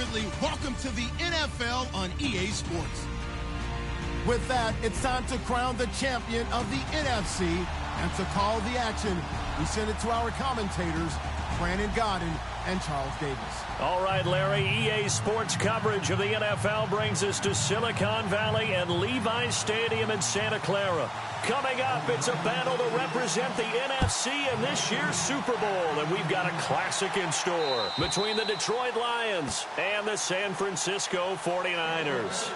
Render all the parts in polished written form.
family, welcome to the NFL on EA Sports. With that, it's time to crown the champion of the NFC. And to call the action, we send it to our commentators, Brandon Godden and Charles Davis. All right, Larry, EA Sports coverage of the NFL brings us to Silicon Valley and Levi's Stadium in Santa Clara. Coming up, it's a battle to represent the NFC in this year's Super Bowl, and we've got a classic in store between the Detroit Lions and the San Francisco 49ers.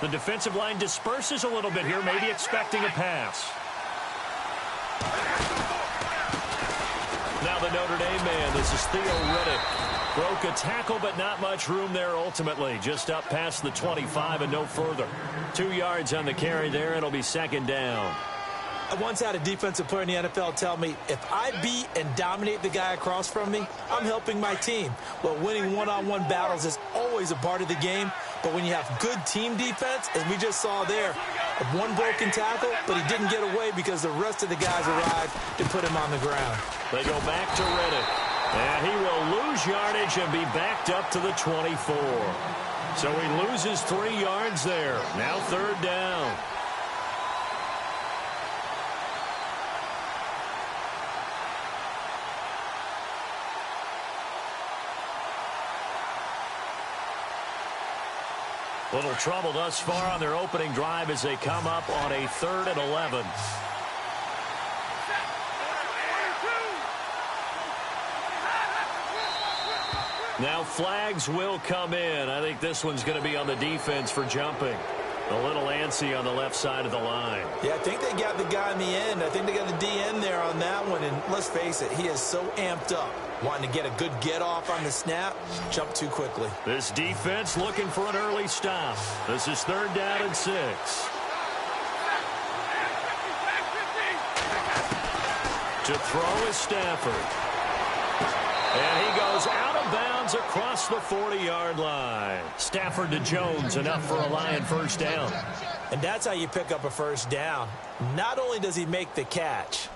The defensive line disperses a little bit here, maybe expecting a pass. Now the Notre Dame man, this is Theo Riddick. Broke a tackle, but not much room there ultimately. Just up past the 25 and no further. 2 yards on the carry there. It'll be second down. I once had a defensive player in the NFL tell me, if I beat and dominate the guy across from me, I'm helping my team. Well, winning one-on-one battles is always a part of the game, but when you have good team defense, as we just saw there, one broken tackle, but he didn't get away because the rest of the guys arrived to put him on the ground. They go back to Riddick, and he will lose yardage and be backed up to the 24. So he loses 3 yards there. Now third down. Little trouble thus far on their opening drive as they come up on a 3rd and 11. Now flags will come in. I think this one's going to be on the defense for jumping. A little antsy on the left side of the line. Yeah, I think they got the guy in the end. I think they got the DN there on that one. And let's face it, he is so amped up. Wanting to get a good get-off on the snap, jump too quickly. This defense looking for an early stop. This is 3rd down and 6. To throw is Stafford. And he goes out of bounds across the 40-yard line. Stafford to Jones, enough for a Lion first down. And that's how you pick up a first down. Not only does he make the catch,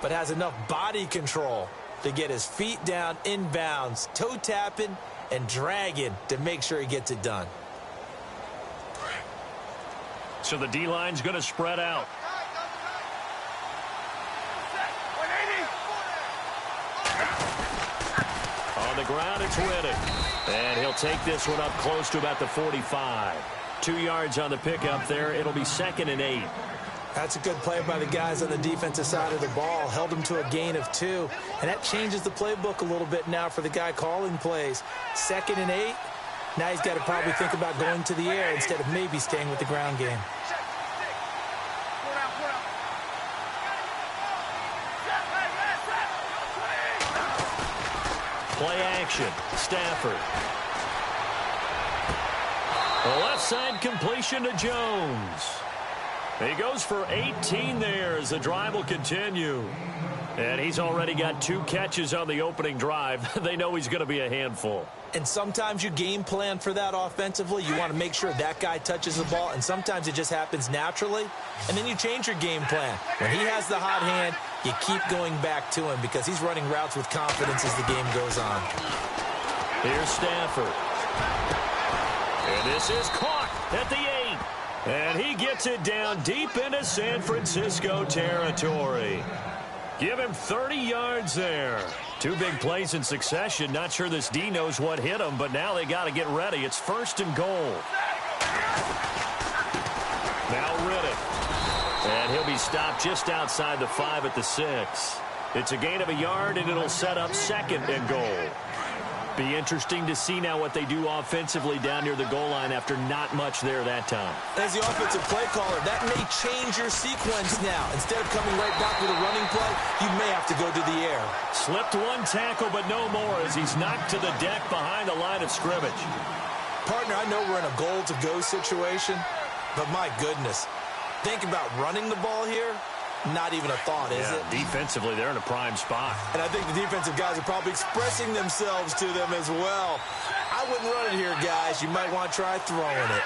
but has enough body control to get his feet down inbounds, toe tapping and dragging to make sure he gets it done. So the D-line's going to spread out. On the ground, it's Riddick. And he'll take this one up close to about the 45. 2 yards on the pickup there. It'll be 2nd and 8. That's a good play by the guys on the defensive side of the ball. Held him to a gain of 2. And that changes the playbook a little bit now for the guy calling plays. 2nd and 8. Now he's got to probably think about going to the air instead of maybe staying with the ground game. Play action. Stafford. The left side completion to Jones. He goes for 18 there as the drive will continue. And he's already got 2 catches on the opening drive. They know he's going to be a handful. And sometimes you game plan for that offensively. You want to make sure that guy touches the ball, and sometimes it just happens naturally. And then you change your game plan. When he has the hot hand, you keep going back to him because he's running routes with confidence as the game goes on. Here's Stafford. And this is caught at the 8. And he gets it down deep into San Francisco territory. Give him 30 yards there. 2 big plays in succession. Not sure this D knows what hit him, but now they got to get ready. It's 1st and goal. Now Riddick. And he'll be stopped just outside the 5 at the 6. It's a gain of a yard, and it'll set up 2nd and goal. Be interesting to see now what they do offensively down near the goal line after not much there that time. As the offensive play caller, that may change your sequence now. Instead of coming right back with a running play, you may have to go to the air. Slipped 1 tackle, but no more as he's knocked to the deck behind the line of scrimmage. Partner, I know we're in a goal-to-go situation, but my goodness, think about running the ball here. not even a thought, is it? Defensively, they're in a prime spot. And I think the defensive guys are probably expressing themselves to them as well. I wouldn't run it here, guys. You might want to try throwing it.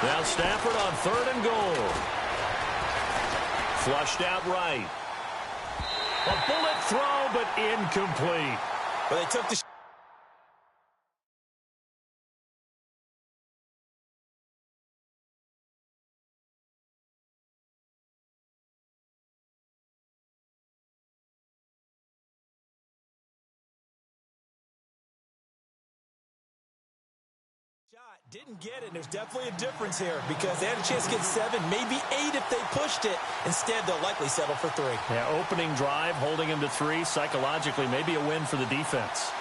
Now Stafford on 3rd and goal. Flushed out right. A bullet throw, but incomplete. Well, they took the didn't get it, and there's definitely a difference here because they had a chance to get 7, maybe 8 if they pushed it. Instead, they'll likely settle for 3. Yeah, opening drive, holding him to 3. Psychologically, maybe a win for the defense.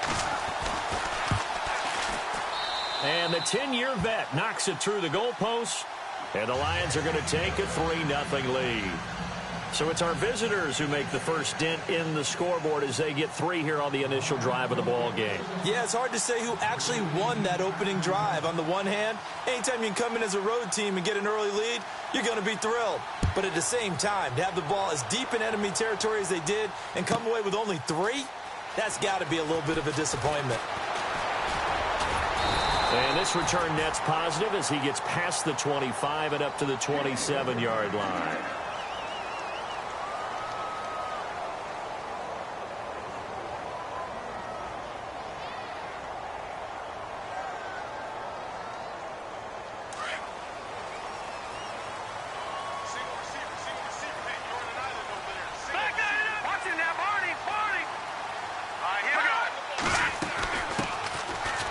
And the 10-year vet knocks it through the goalpost, and the Lions are going to take a 3-0 lead. So it's our visitors who make the first dent in the scoreboard as they get 3 here on the initial drive of the ball game. Yeah, it's hard to say who actually won that opening drive. On the one hand, anytime you can come in as a road team and get an early lead, you're going to be thrilled. But at the same time, to have the ball as deep in enemy territory as they did and come away with only 3, that's got to be a little bit of a disappointment. And this return net's positive as he gets past the 25 and up to the 27-yard line.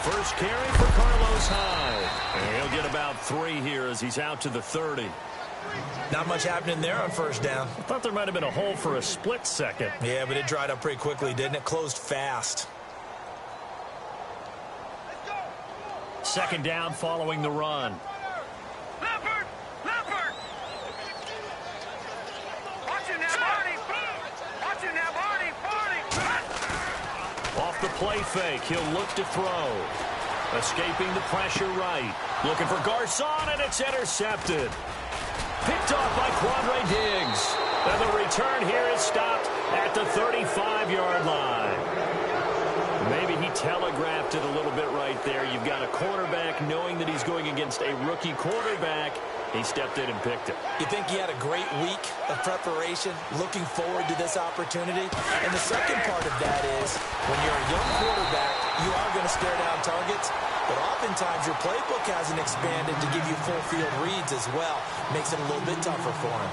First carry for Carlos Hyde. And he'll get about 3 here as he's out to the 30. Not much happening there on first down. I thought there might have been a hole for a split second. Yeah, but it dried up pretty quickly, didn't it? Closed fast. Second down following the run. Leopard! Leopard! Watching that, Barney! Watching that, Barney! Off the play fake, he'll look to throw. Escaping the pressure right. Looking for Garcon, and it's intercepted. Picked off by Quadre Diggs. And the return here is stopped at the 35-yard line. Maybe he telegraphed it a little bit right there. You've got a cornerback knowing that he's going against a rookie quarterback. He stepped in and picked it. You think he had a great week of preparation, looking forward to this opportunity? And the second part of that is, when you're a young quarterback, you are going to stare down targets, but oftentimes your playbook hasn't expanded to give you full field reads as well. Makes it a little bit tougher for him.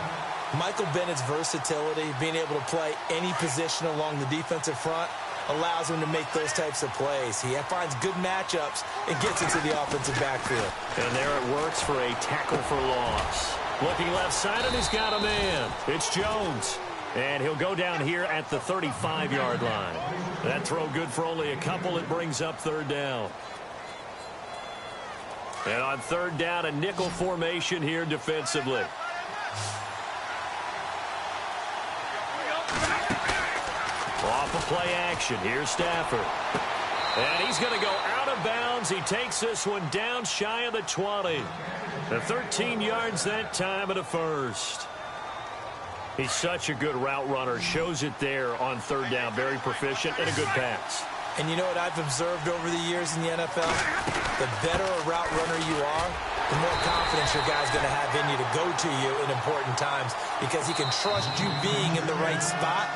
Michael Bennett's versatility, being able to play any position along the defensive front, allows him to make those types of plays. He finds good matchups and gets into the offensive backfield. And there it works for a tackle for loss. Looking left side, and he's got a man. It's Jones. And he'll go down here at the 35-yard line. That throw good for only a couple. It brings up 3rd down. And on 3rd down, a nickel formation here defensively. Off of play action. Here's Stafford. And he's going to go out of bounds. He takes this one down shy of the 20. The 13 yards that time at a first. He's such a good route runner. Shows it there on 3rd down. Very proficient and a good pass. And you know what I've observed over the years in the NFL? The better a route runner you are, the more confidence your guy's going to have in you to go to you in important times because he can trust you being in the right spot.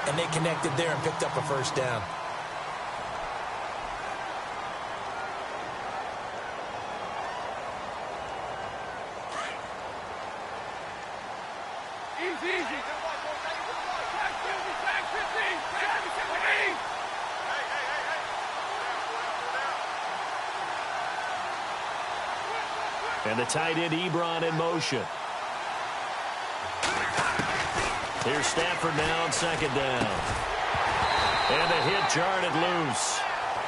And they connected there and picked up a first down. Easy. And the tight end Ebron in motion. Here's Stafford now on 2nd down. And the hit jarred it loose.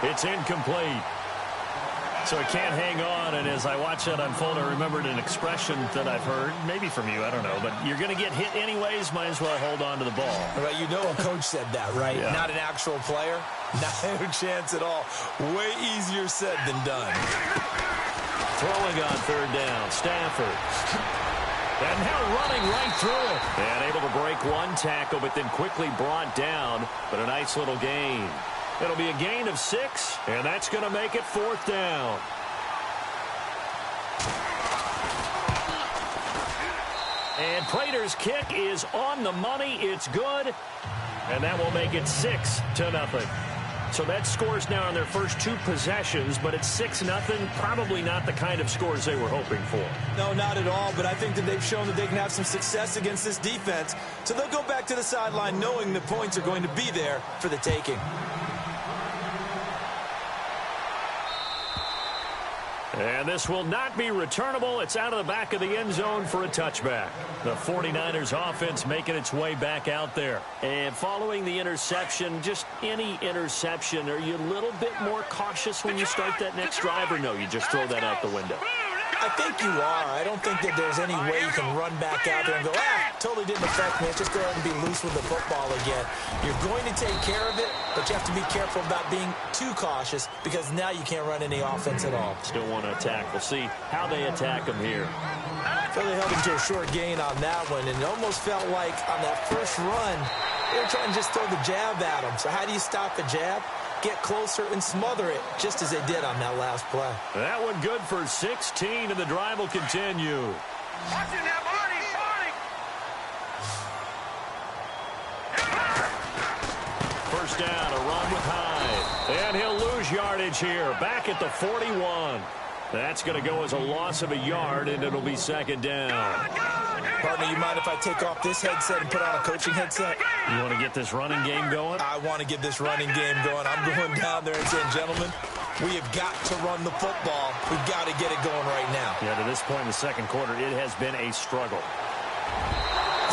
It's incomplete. So he can't hang on, and as I watch that unfold, I remembered an expression that I've heard, maybe from you, I don't know, but you're going to get hit anyways, might as well hold on to the ball. Well, you know a coach said that, right? Yeah. Not an actual player. Not a chance at all. Way easier said than done. Throwing on 3rd down, Stafford. And now running right through it. And able to break one tackle, but then quickly brought down. But a nice little gain. It'll be a gain of 6, and that's going to make it 4th down. And Prater's kick is on the money. It's good. And that will make it 6-0. So that scores now on their first 2 possessions, but it's 6-0. Probably not the kind of scores they were hoping for. No, not at all, but I think that they've shown that they can have some success against this defense. So they'll go back to the sideline knowing the points are going to be there for the taking. And this will not be returnable. It's out of the back of the end zone for a touchback. The 49ers offense making its way back out there. And following the interception, just any interception, are you a little bit more cautious when you start that next drive, or no, you just throw that out the window? I think you are. I don't think that there's any way you can run back out there and go, totally didn't affect me. Let's just go ahead and be loose with the football again. You're going to take care of it, but you have to be careful about being too cautious because now you can't run any offense at all. Still want to attack. We'll see how they attack him here. So they held him to a short gain on that one, and it almost felt like on that first run, they were trying to just throw the jab at him. So how do you stop a jab? Get closer and smother it, just as they did on that last play. That one good for 16, and the drive will continue. Watch it now, Barney! First down, a run with Hyde. And he'll lose yardage here, back at the 41. That's going to go as a loss of a yard, and it'll be 2nd down. Partner, you mind if I take off this headset and put on a coaching headset? You want to get this running game going? I want to get this running game going. I'm going down there and saying, gentlemen, we have got to run the football. We've got to get it going right now. Yeah, to this point in the second quarter, it has been a struggle.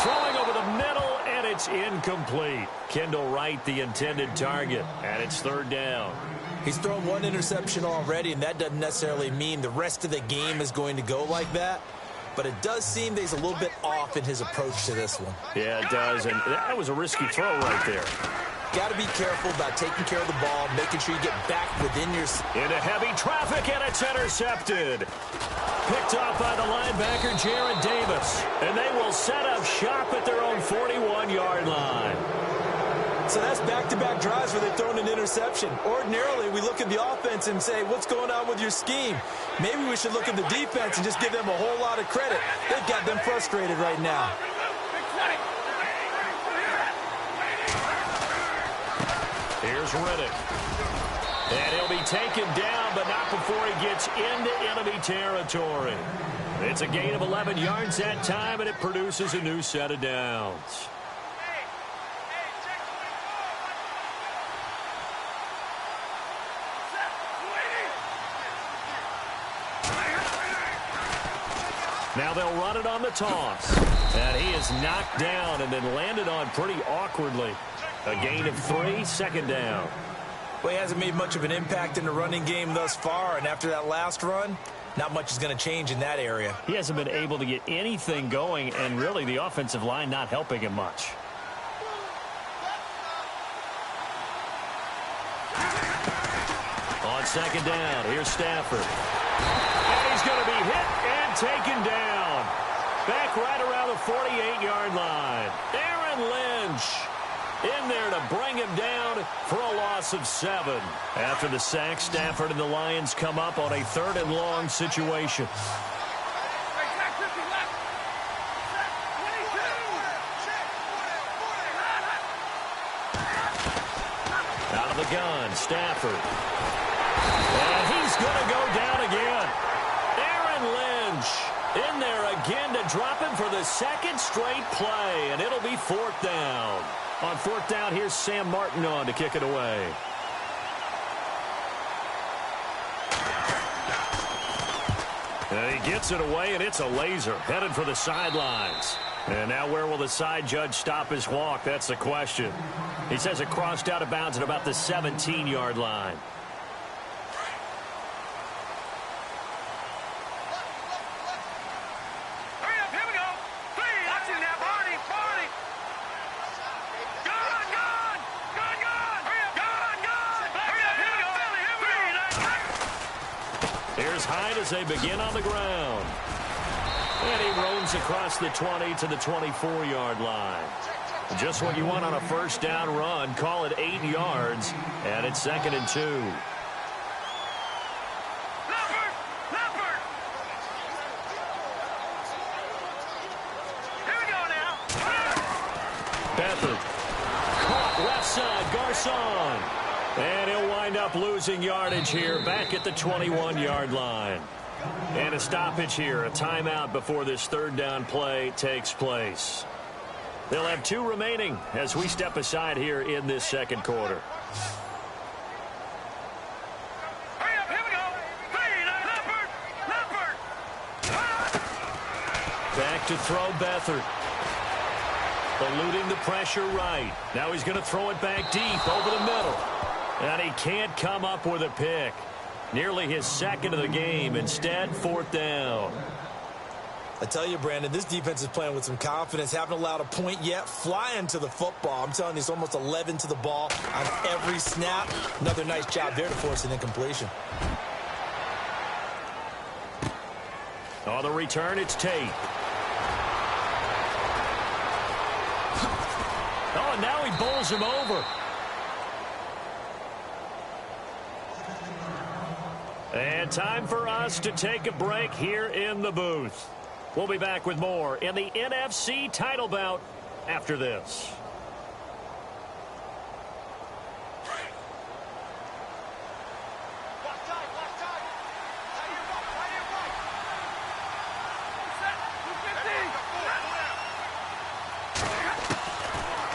Throwing over the middle, and it's incomplete. Kendall Wright, the intended target, and it's 3rd down. He's thrown 1 interception already, and that doesn't necessarily mean the rest of the game is going to go like that. But it does seem that he's a little bit off in his approach to this one. Yeah, it does, and that was a risky throw right there. Got to be careful about taking care of the ball, making sure you get back within your... Into heavy traffic, and it's intercepted. Picked off by the linebacker, Jared Davis. And they will set up shop at their own 41-yard line. So that's back-to-back drives where they've thrown an interception. Ordinarily, we look at the offense and say, what's going on with your scheme? Maybe we should look at the defense and just give them a whole lot of credit. They've got them frustrated right now. Here's Riddick. And he'll be taken down, but not before he gets into enemy territory. It's a gain of 11 yards that time, and it produces a new set of downs. Now they'll run it on the toss. And he is knocked down and then landed on pretty awkwardly. A gain of 3, 2nd down. Well, he hasn't made much of an impact in the running game thus far, and after that last run, not much is going to change in that area. He hasn't been able to get anything going, and really the offensive line not helping him much. On 2nd down, here's Stafford. And he's going to be hit and taken down. Back right around the 48-yard line. Aaron Lynch in there to bring him down for a loss of 7. After the sack, Stafford and the Lions come up on a 3rd and long situation. Out of the gun, Stafford. And he's going to go down again. Aaron Lynch in there again to drop him for the 2nd straight play, and it'll be 4th down. On 4th down, here's Sam Martin on to kick it away. And he gets it away, and it's a laser headed for the sidelines. And now where will the side judge stop his walk? That's the question. He says it crossed out of bounds at about the 17-yard line. Here's Hyde as they begin on the ground. And he roams across the 20 to the 24-yard line. Just what you want on a first down run. Call it 8 yards, and it's 2nd and 2. Here we go now. Beathard. Caught left side. Garcon. And he'll wind up losing yardage here back at the 21-yard line. And a stoppage here, a timeout before this third down play takes place. They'll have 2 remaining as we step aside here in this second quarter. Hurry up, here we go. Leopard. Back to throw Beathard. Eluding the pressure right. Now he's going to throw it back deep over the middle. And he can't come up with a pick. Nearly his second of the game. Instead, 4th down. I tell you, Brandon, this defense is playing with some confidence. Haven't allowed a point yet. Flying to the football. I'm telling you, it's almost 11 to the ball on every snap. Another nice job there to force an incompletion. On the return, it's Tate. Oh, and now he bowls him over. And time for us to take a break here in the booth. We'll be back with more in the NFC title bout after this.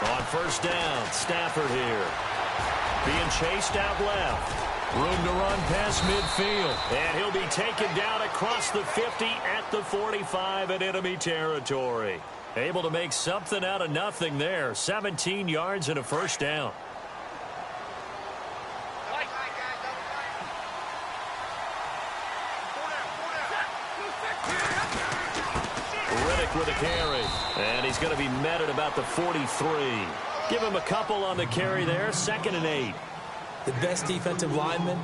On first down, Stafford here. Being chased out left. Room to run past midfield. And he'll be taken down across the 50 at the 45 in enemy territory. Able to make something out of nothing there. 17 yards and a first down. Riddick with a carry. And he's going to be met at about the 43. Give him a couple on the carry there. 2nd and 8. The best defensive linemen,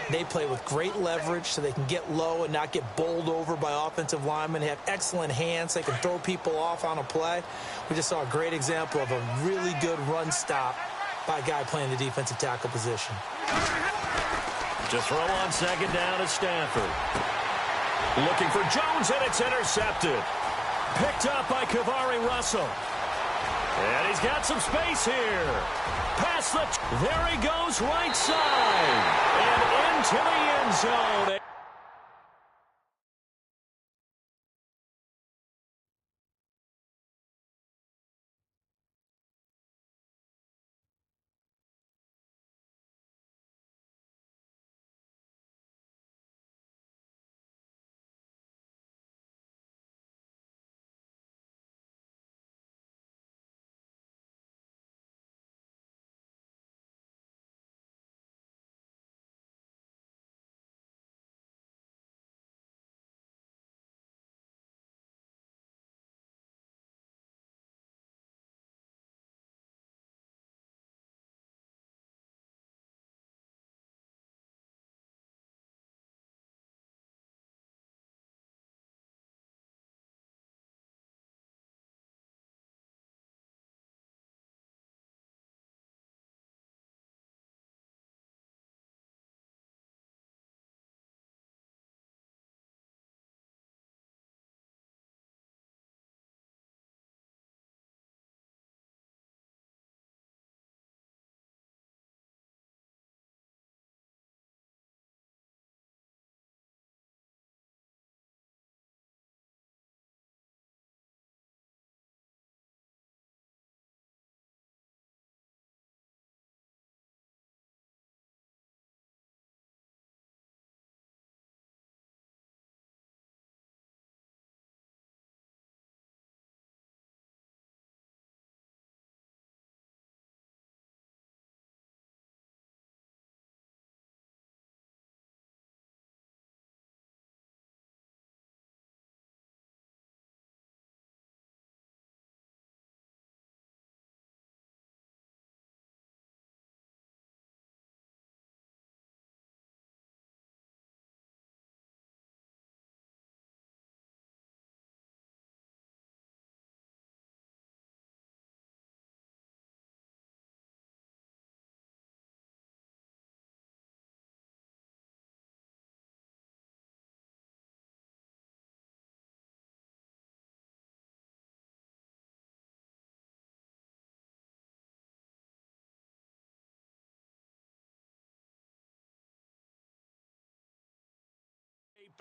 they play with great leverage so they can get low and not get bowled over by offensive linemen. They have excellent hands. They can throw people off on a play. We just saw a great example of a really good run stop by a guy playing the defensive tackle position. To throw on 2nd down is Stafford. Looking for Jones, and it's intercepted. Picked up by Kavari Russell. And he's got some space here. Past the... There he goes, right side. And into the end zone.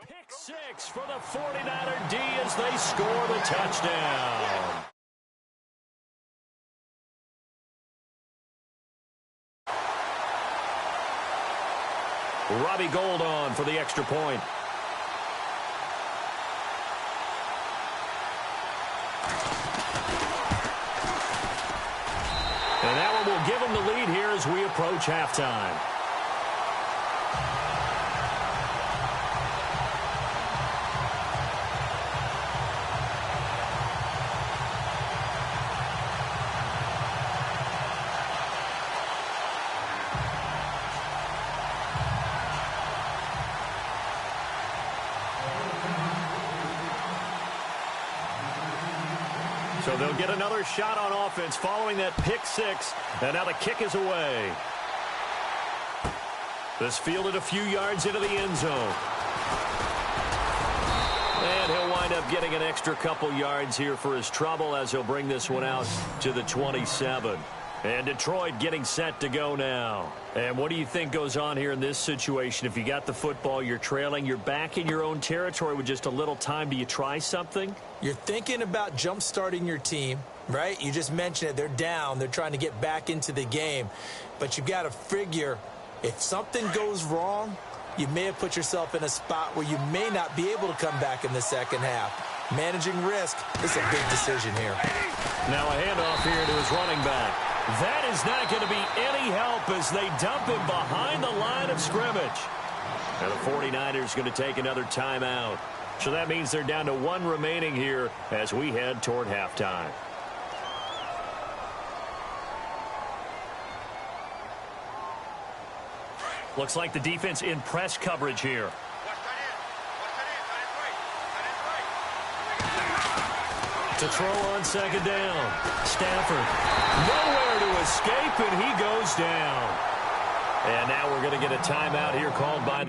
Pick six for the 49er D as they score the touchdown. Robbie Gould on for the extra point. And that one will give them the lead here as we approach halftime. So they'll get another shot on offense following that pick six. And now the kick is away. This fielded a few yards into the end zone. And he'll wind up getting an extra couple yards here for his trouble as he'll bring this one out to the 27. And Detroit getting set to go now. And what do you think goes on here in this situation? If you got the football, you're trailing, you're back in your own territory with just a little time. Do you try something? You're thinking about jump-starting your team, right? You just mentioned it. They're down. They're trying to get back into the game. But you've got to figure if something goes wrong, you may have put yourself in a spot where you may not be able to come back in the second half. Managing risk is a big decision here. Now a handoff here to his running back. That is not going to be any help as they dump him behind the line of scrimmage. And the 49ers going to take another timeout. So that means they're down to one remaining here as we head toward halftime. Looks like the defense in press coverage here. To throw on second down. Stafford nowhere to escape, and he goes down. And now we're going to get a timeout here called by